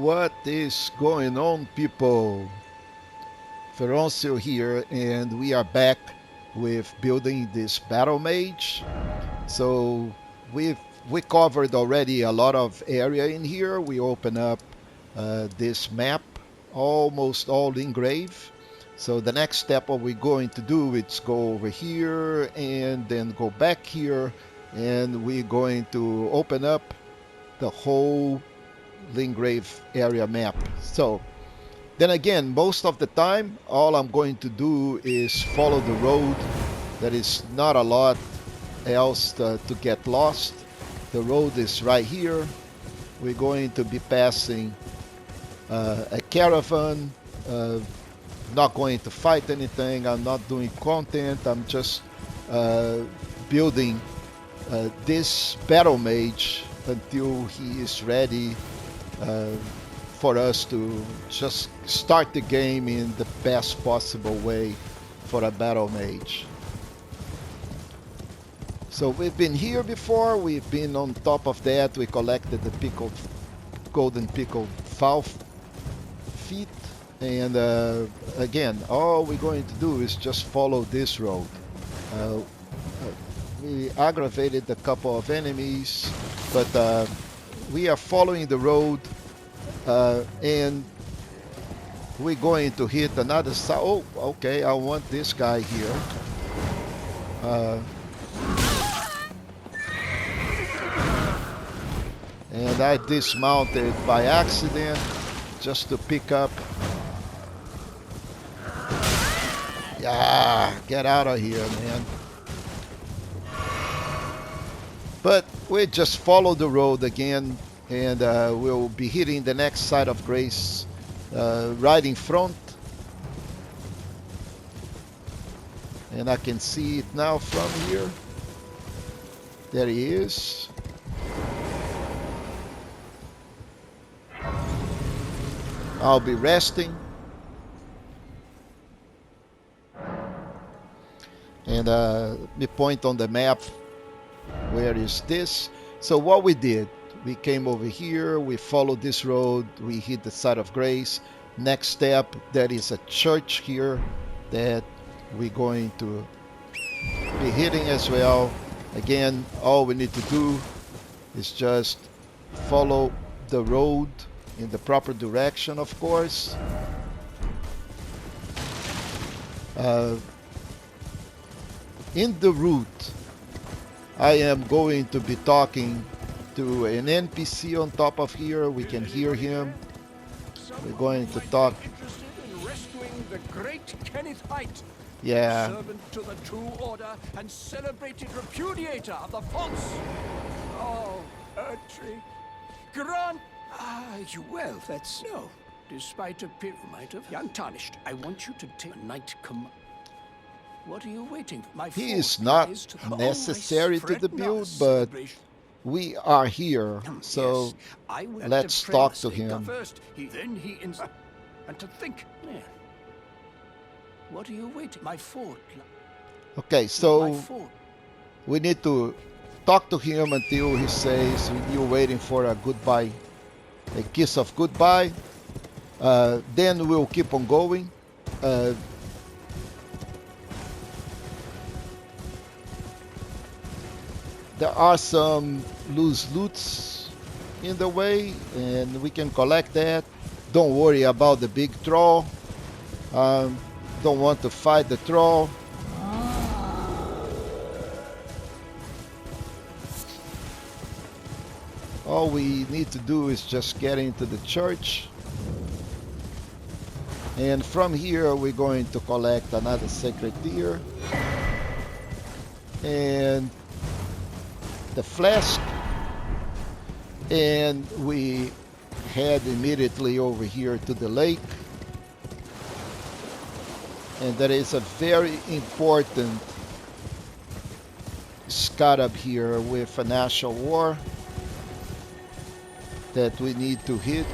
What is going on, people? Feroncio here, and we are back with building this Battle Mage. So we covered already a lot of area in here. We open up this map, almost all engraved. So the next step what we're going to do is go over here and then go back here, and we're going to open up the whole Lingrave area map. So then again, most of the time, all I'm going to do is follow the road. There is not a lot else to get lost. The road is right here. We're going to be passing a caravan. Not going to fight anything. I'm not doing content. I'm just building this battle mage until he is ready uh, for us to just start the game in the best possible way for a battle mage. So we've been here before, we've been on top of that, we collected the golden pickled fowl feet, and again, all we're going to do is just follow this road. We aggravated a couple of enemies, but we are following the road, and we're going to hit another side. Oh, okay, I want this guy here. And I dismounted by accident just to pick up. Yeah, get out of here, man. But we just follow the road again, and we'll be hitting the next side of Grace right in front. And I can see it now from here. There he is. I'll be resting. And me point on the map. Where is this? So what we did, we came over here, we followed this road, we hit the side of Grace. Next step, there is a church here that we're going to be hitting as well. Again, all we need to do is just follow the road in the proper direction, of course. In the route, I am going to be talking to an NPC on top of here. We can hear him. We're going to talk. The great Kenneth Height, Yeah. servant to the true order and celebrated repudiator of the false. Oh, Ertry, grant. Well, that's no. Despite a might have young Tarnished, I want you to take a night come. What are you waiting for? My He is not necessary to the build, but we are here, so let's talk to him. First, then he and to think. Yeah. What are you waiting? My fort. Okay, so we need to talk to him until he says you're waiting for a goodbye, a kiss of goodbye. Then we'll keep on going. There are some loose loots in the way, and we can collect that. Don't worry about the big troll. Don't want to fight the troll. All we need to do is just get into the church. And from here we're going to collect another sacred deer. And the flask, and we head immediately over here to the lake. And there is a very important scarab here with a national war that we need to hit.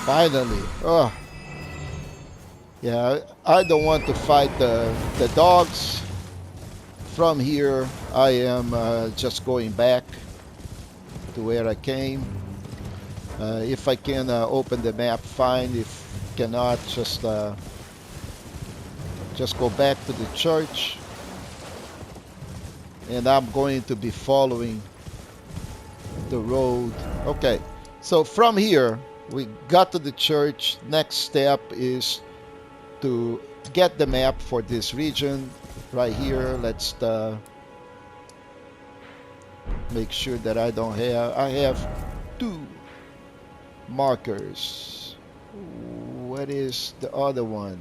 Finally. Oh, yeah. I don't want to fight the dogs. From here, I am just going back to where I came. If I can open the map, fine. If cannot, just go back to the church. And I'm going to be following the road. Okay, so from here, we got to the church. Next step is to get the map for this region right here. Let's make sure that I don't have, I have 2 markers. What is the other one?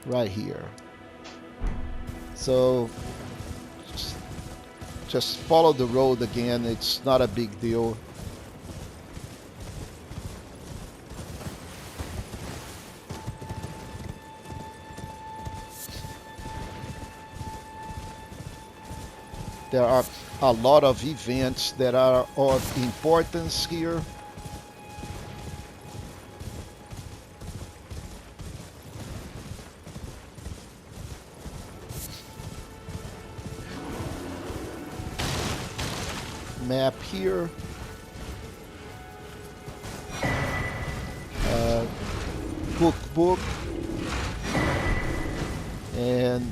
Right here. So just follow the road again. It's not a big deal. There are a lot of events that are of importance here. Map here. Cookbook. And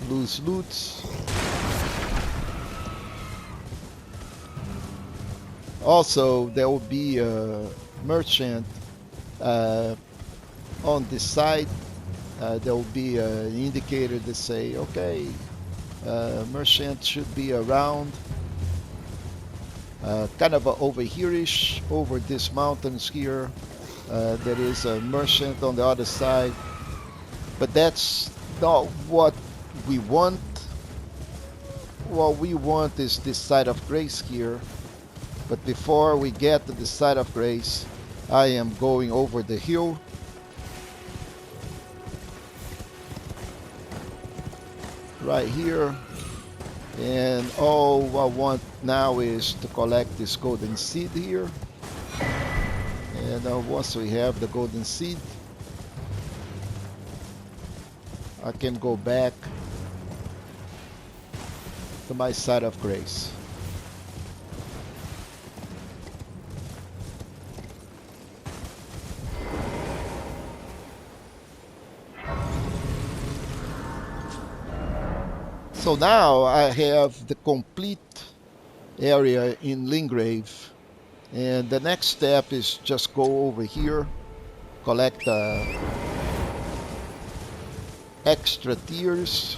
loose loots. Also, there will be a merchant on this side. There will be an indicator that say, okay, merchant should be around. Kind of over here-ish, over these mountains here. There is a merchant on the other side. But that's not what we want. What we want is this side of grace here. But before we get to the side of grace, I am going over the hill. Right here. And all I want now is to collect this golden seed here. And once we have the golden seed, I can go back to my side of grace. So now I have the complete area in Lingrave, and the next step is just go over here, collect extra tears,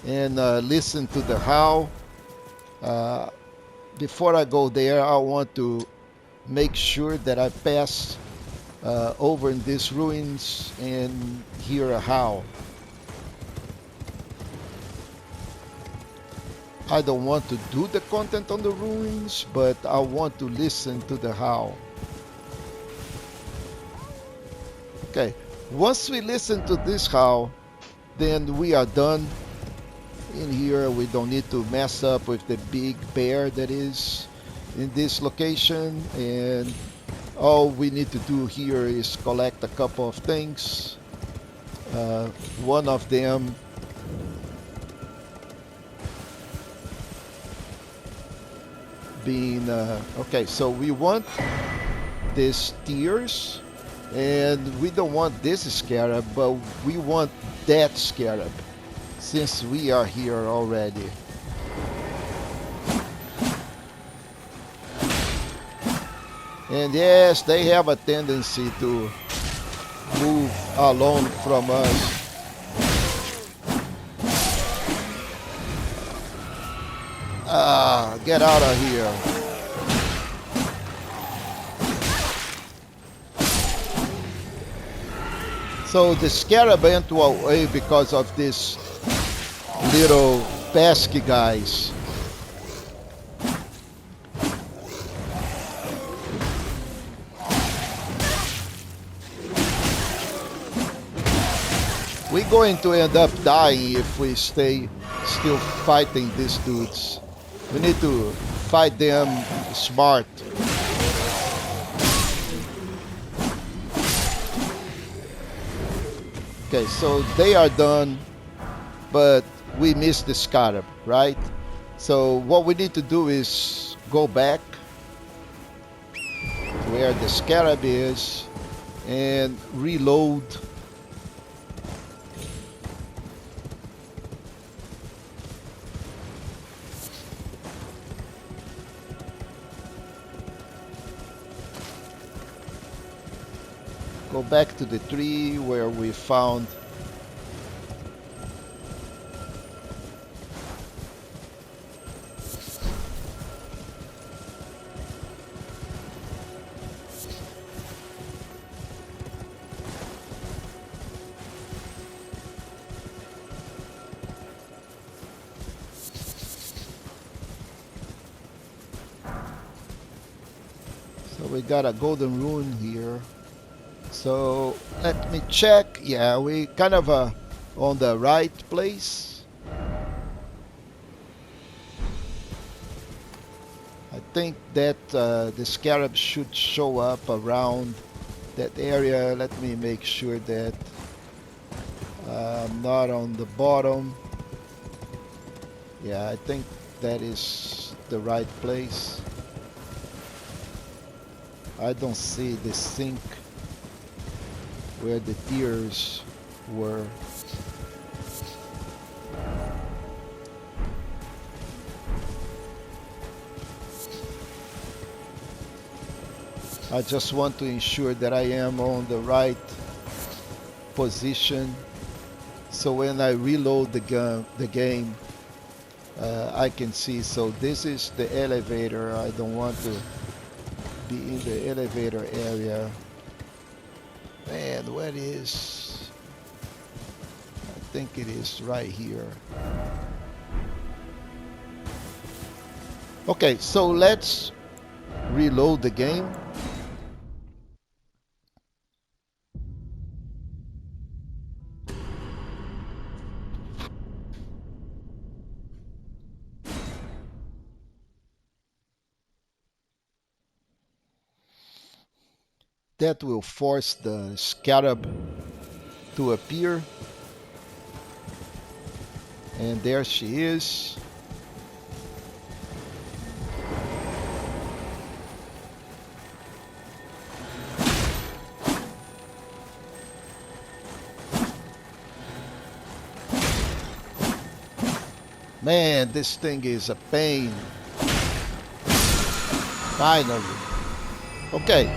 and listen to the howl. Before I go there, I want to make sure that I pass over in these ruins and hear a howl. I don't want to do the content on the ruins, but I want to listen to the howl. Okay, once we listen to this howl, then we are done. In here, we don't need to mess up with the big bear that is in this location, and all we need to do here is collect a couple of things. One of them being okay, so we want these tears, and we don't want this scarab, but we want that scarab since we are here already. And yes, they have a tendency to move along from us. Ah, get out of here. So the scarab went away because of these little pesky guys. we're going to end up dying if we stay still fighting these dudes. We need to fight them smart. Okay, so they are done, but we missed the scarab, right? So what we need to do is go back to where the scarab is and reload. Go back to the tree where we found so we got a golden rune here. So let me check. Yeah, we kind of on the right place. I think that the scarab should show up around that area. Let me make sure that I'm not on the bottom. Yeah, I think that is the right place. I don't see the sink where the tears were. I just want to ensure that I am on the right position, so when I reload the game, I can see. So this is the elevator. I don't want to be in the elevator area. Man, what is... I think it is right here. Okay, so let's reload the game. That will force the scarab to appear. And there she is. Man, this thing is a pain. Finally. Okay,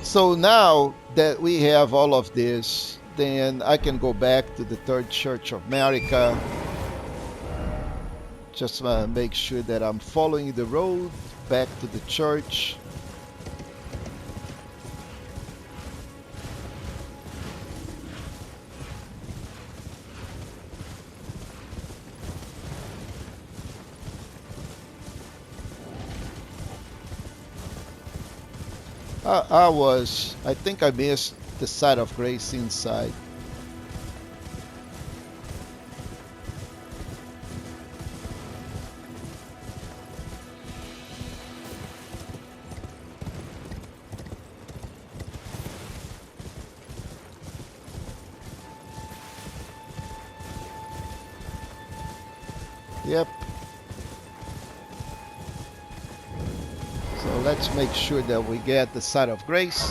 so now that we have all of this, then I can go back to the Third Church of America. Just make sure that I'm following the road back to the church. I think I missed the side of grace inside. Yep. So let's make sure that we get the side of grace.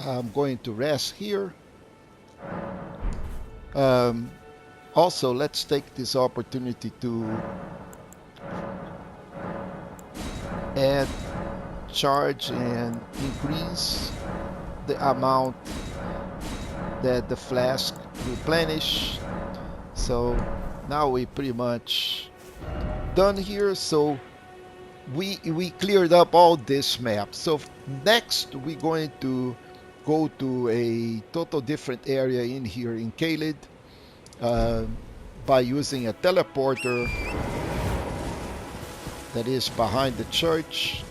I'm going to rest here. Also, let's take this opportunity to add charge and increase the amount that the flask replenish. So now we pretty much done here. So we cleared up all this map. So next we're going to go to a total different area in here in Caelid by using a teleporter that is behind the church.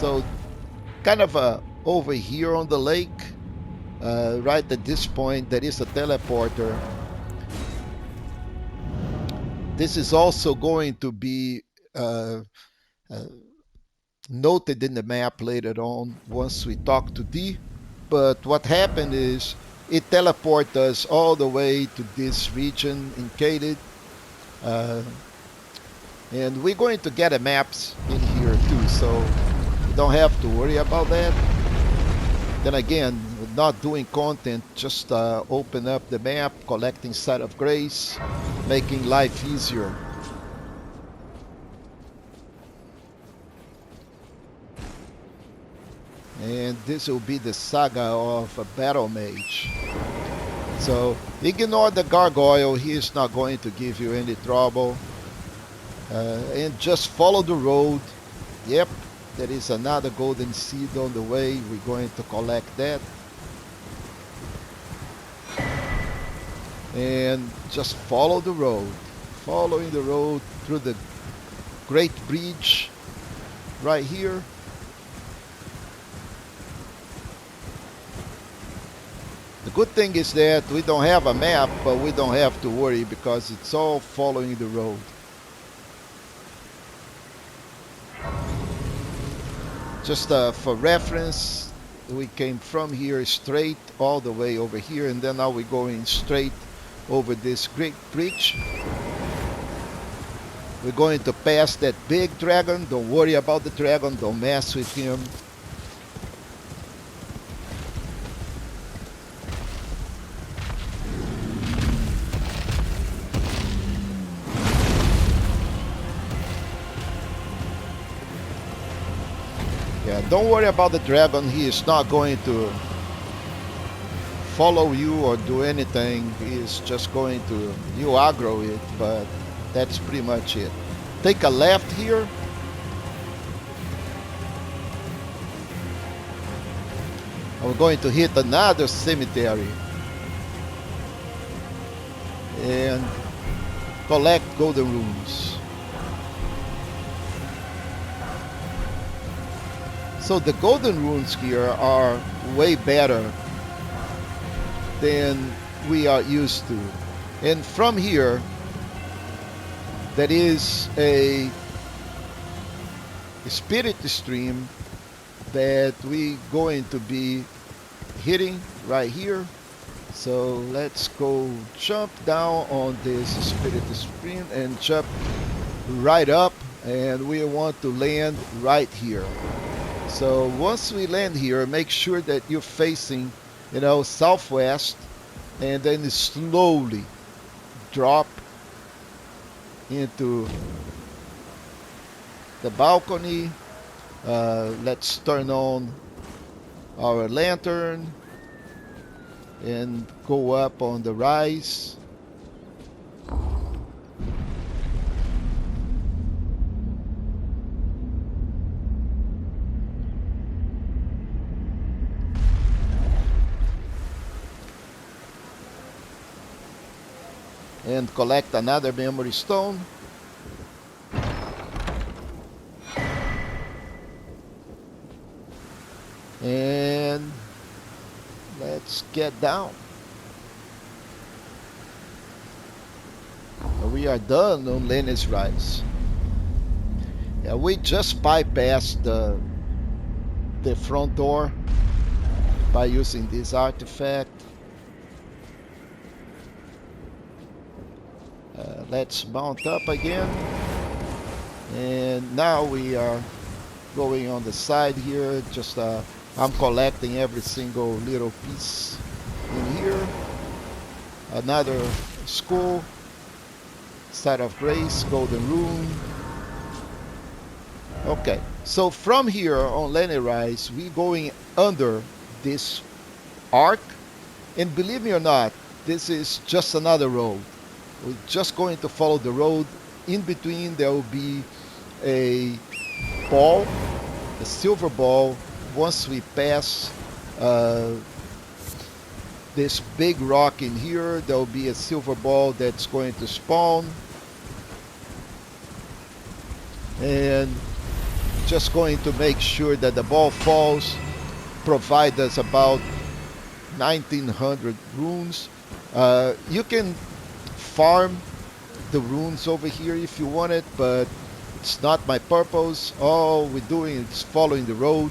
So kind of over here on the lake, right at this point, there is a teleporter. This is also going to be uh, uh, noted in the map later on once we talk to D. But what happened is it teleported us all the way to this region in Kaded. Uh, and we're going to get a maps in here too, so you don't have to worry about that. Then again, we're not doing content, just open up the map, collecting Site of Grace, making life easier. And this will be the saga of a Battle Mage. So ignore the gargoyle, he is not going to give you any trouble. And just follow the road. Yep, there is another golden seed on the way, we're going to collect that. And just follow the road. Following the road through the great bridge right here. The good thing is that we don't have a map, but we don't have to worry because it's all following the road. Just for reference, we came from here straight all the way over here, and then now we're going straight over this great bridge. We're going to pass that big dragon. Don't worry about the dragon, don't mess with him. Yeah, don't worry about the dragon. He is not going to follow you or do anything. He is just going to, you aggro it, but that's pretty much it. Take a left here. We're going to hit another cemetery and collect golden runes. So the golden runes here are way better than we are used to. And from here, there is a spirit stream that we going to be hitting right here. So let's go jump down on this spirit stream and jump right up, and we want to land right here. So once we land here, make sure that you're facing, southwest, and then slowly drop into the balcony. Let's turn on our lantern and go up on the rise. And collect another memory stone. And let's get down. We are done on Lenny's Rise. Yeah, we just bypassed the front door by using this artifact. Let's mount up again, and now we are going on the side here. Just I'm collecting every single little piece in here. Another school, Site of Grace, golden rune. Okay, so from here on Lenny Rise, we're going under this arc, and believe me or not, this is just another road. We're just going to follow the road. In between there will be a ball, a silver ball. Once we pass this big rock in here, there will be a silver ball that's going to spawn. And just going to make sure that the ball falls, provide us about 1900 runes. You can farm the runes over here if you want it, but it's not my purpose. All we're doing is following the road.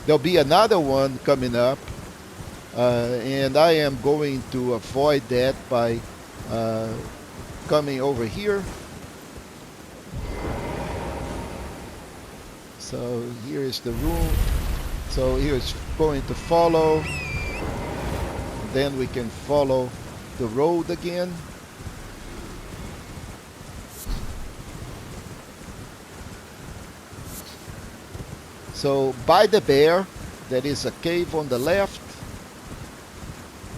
There'll be another one coming up, and I am going to avoid that by coming over here. So here is the rune. So here it's going to follow. Then we can follow the road again. So by the bear, there is a cave on the left.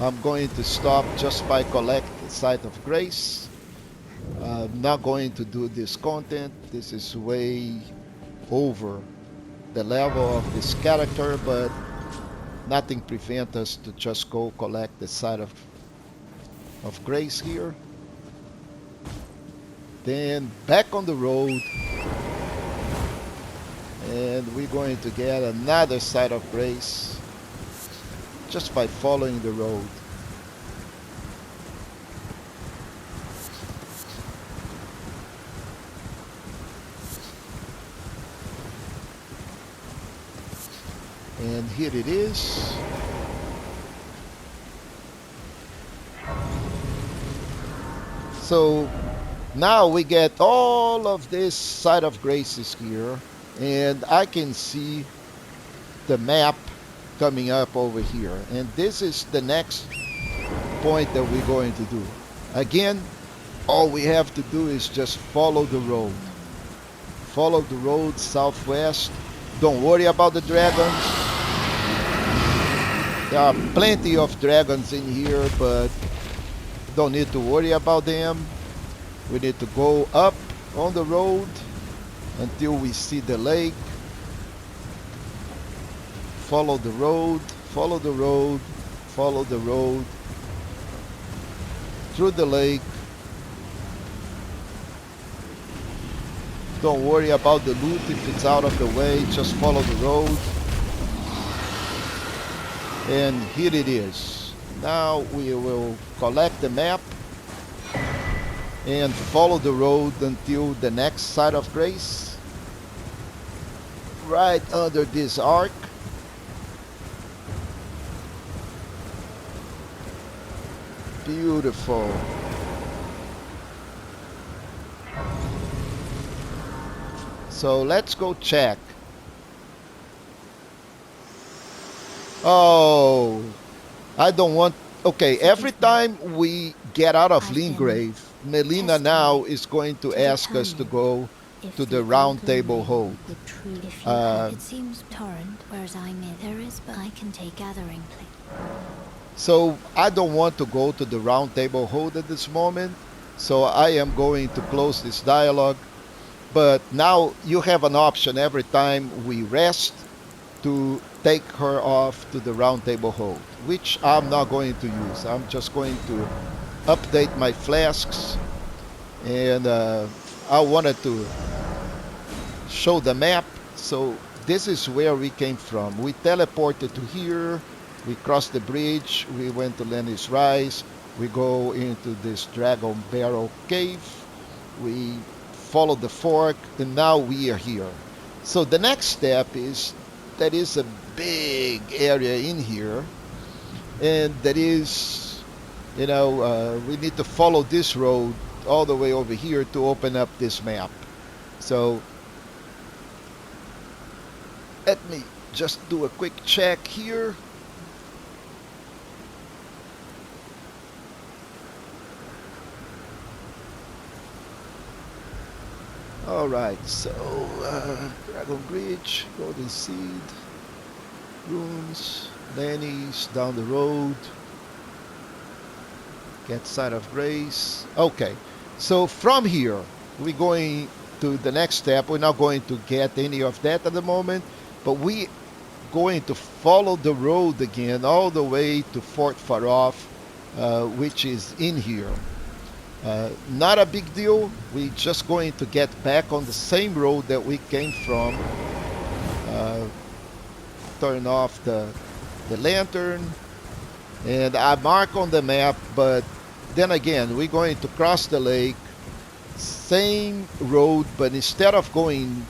I'm going to stop just by collect the site of grace. I'm not going to do this content. This is way over the level of this character, but nothing prevents us to just go collect the site of grace here. Then back on the road, and we're going to get another site of grace just by following the road. And here it is. So now we get all of this site of graces here, and I can see the map coming up over here. And this is the next point that we're going to do. Again, all we have to do is just follow the road. Follow the road southwest. Don't worry about the dragons. There are plenty of dragons in here, but don't need to worry about them. We need to go up on the road until we see the lake. Follow the road, follow the road, follow the road through the lake. Don't worry about the loot if it's out of the way, just follow the road. And here it is. Now we will collect the map and follow the road until the next site of grace. Right under this arc. Beautiful. So let's go check. Oh, I don't want... Okay, every time we get out of Lingrave, Melina now is going to ask us to go to the round table hold. It seems torrent, whereas I may there is, but I can take gathering place. So I don't want to go to the round table hold at this moment. So I am going to close this dialogue. But now you have an option every time we rest to take her off to the round table hold, which I'm not going to use. I'm just going to update my flasks, and I wanted to show the map. So this is where we came from. We teleported to here, we crossed the bridge, we went to Lenny's Rise, we go into this Dragonbarrow cave, we followed the fork, and now we are here. So the next step is there is a big area in here, and that is, you know, we need to follow this road all the way over here to open up this map. So let me just do a quick check here. All right, so Dragon Bridge, Golden Seed, Runes, Lenny's down the road, get Site of Grace. Okay, so from here we're going to the next step. We're not going to get any of that at the moment, but we going to follow the road again all the way to Fort Faroth, which is in here. Not a big deal. We're just going to get back on the same road that we came from uh, turn off the lantern, and I mark on the map, but then again, we're going to cross the lake, same road, but instead of going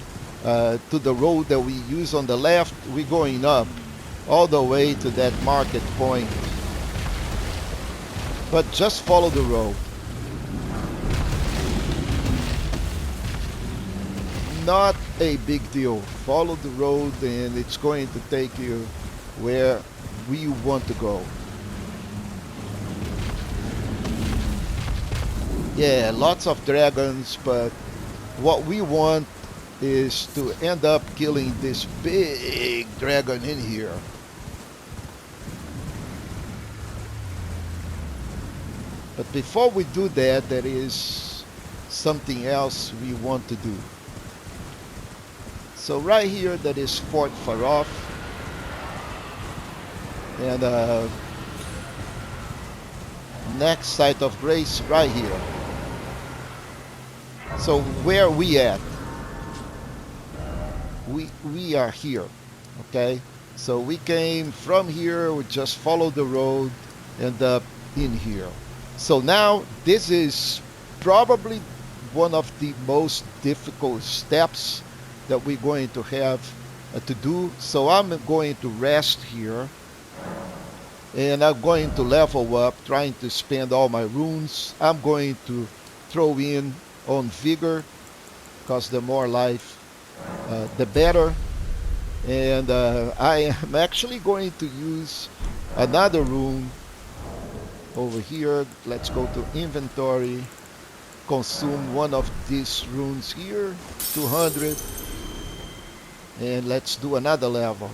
to the road that we use on the left, we're going up all the way to that market point. But just follow the road. Not a big deal. Follow the road and it's going to take you where we want to go. Yeah, lots of dragons, but what we want is to end up killing this big dragon in here. But before we do that, there is something else we want to do. So right here, that is Fort Faroth. And next site of grace right here. So where we at? We are here, okay? So we came from here, we just followed the road, end up in here. So now this is probably one of the most difficult steps that we're going to have to do. So I'm going to rest here and I'm going to level up, trying to spend all my runes. I'm going to throw in on vigor, because the more life the better. And I am actually going to use another rune over here. Let's go to inventory, consume one of these runes here, 200, and let's do another level.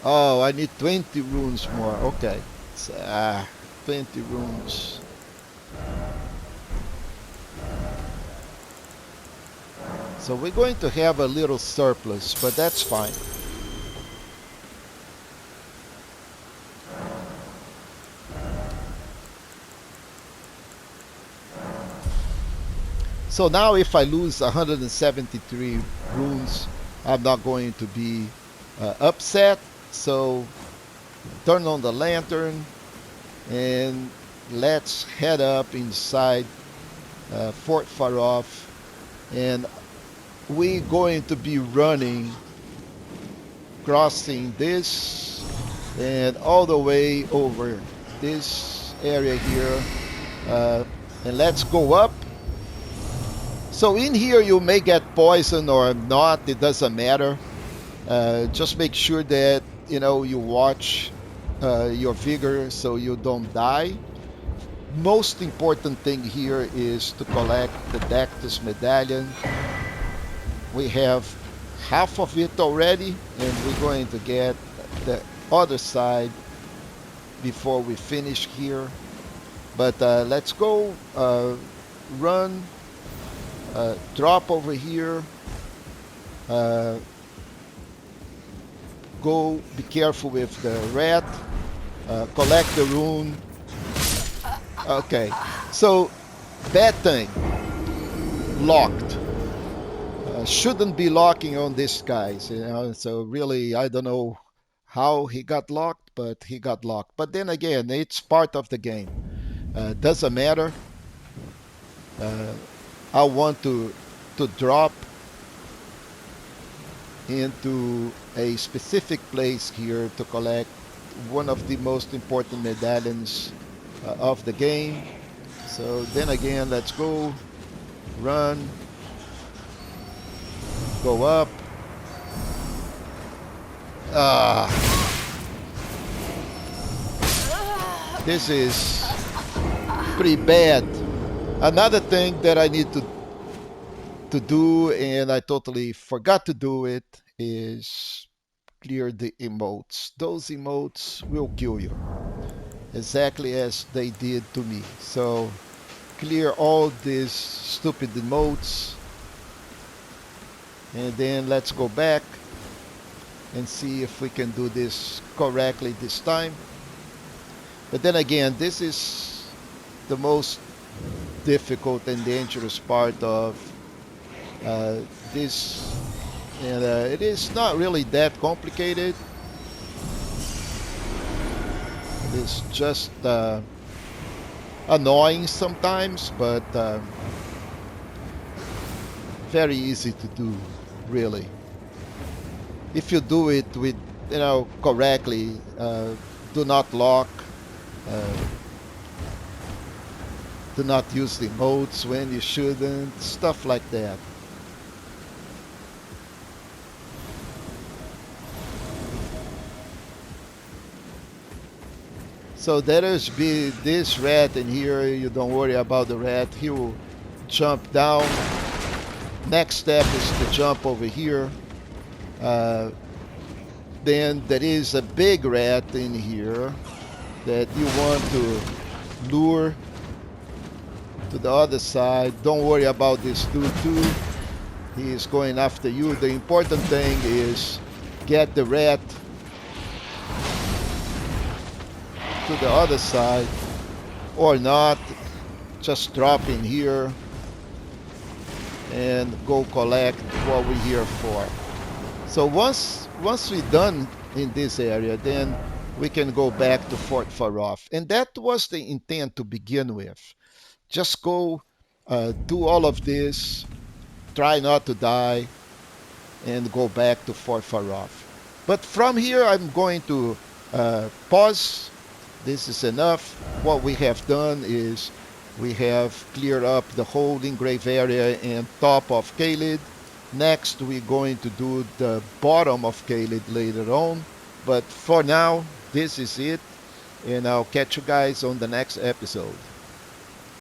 Oh, I need 20 runes more. Okay, 20 runes. So we're going to have a little surplus, but that's fine. So now if I lose 173 runes, I'm not going to be upset. So turn on the lantern and let's head up inside Fort Faroth, and we're going to be running, crossing this and all the way over this area here, and let's go up. So in here you may get poison or not, it doesn't matter. Just make sure that you watch your vigor so you don't die. Most important thing here is to collect the Dactus medallion. We have half of it already, and we're going to get the other side before we finish here. But let's go run, drop over here, go be careful with the rat, collect the rune. Okay, so bad thing, locked. Shouldn't be locking on these guys, so really I don't know how he got locked, but he got locked. But then again, it's part of the game. Doesn't matter. I want to drop into a specific place here to collect one of the most important medallions of the game. So then again, let's go, run, go up. This is pretty bad. Another thing that I need to do, and I totally forgot to do it, is clear the emotes. Those emotes will kill you, exactly as they did to me. So clear all these stupid emotes, and then let's go back and see if we can do this correctly this time. But then again, this is the most difficult and dangerous part of Uh, this and it is not really that complicated. It is just annoying sometimes, but very easy to do, really. If you do it with, correctly, do not lock, uh, do not use the emotes when you shouldn't, stuff like that. So there is be this rat in here. You don't worry about the rat. He will jump down. Next step is to jump over here. Uh, then there is a big rat in here that you want to lure to the other side. Don't worry about this dude too. He is going after you. The important thing is get the rat to the other side, or not. Just drop in here and go collect what we're here for. So once we're done in this area, then we can go back to Fort Faroth. And that was the intent to begin with. Just go do all of this, try not to die, and go back to Fort Faroth. But from here, I'm going to pause. This is enough. What we have done is we have cleared up the whole engrave area and top of Caelid. Next, we're going to do the bottom of Caelid later on. But for now, this is it. And I'll catch you guys on the next episode.